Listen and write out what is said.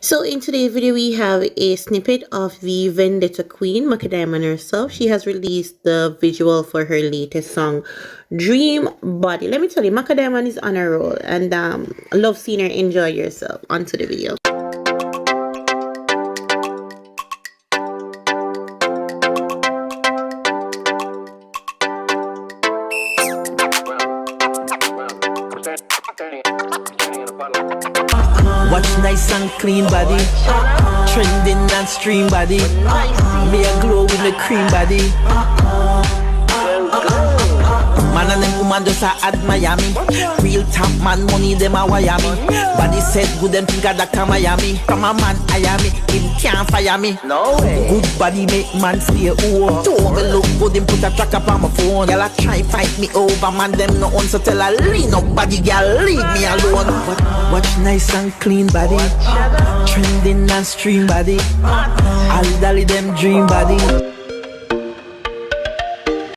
So in today's video, we have a snippet of the Vendetta Queen, Macka Diamond herself. She has released the visual for her latest song, Dream Body. Let me tell you, Macka Diamond is on a roll, and love seeing her. Enjoy yourself. Onto the video. Watch nice and clean body, trending and stream body. Me a glow with the cream body. Man and them woman just a admire me. Real top man money them a wire me. Body said good them think a Dr. Miami. Come a man hire me, him can't fire me. No way. Good body make man stay over. Don't me look good him put a track up on my phone. Y'all a try fight me over man them no on so tell a lean up body girl leave me alone. Watch nice and clean body, trending and stream body. All dolly them dream body.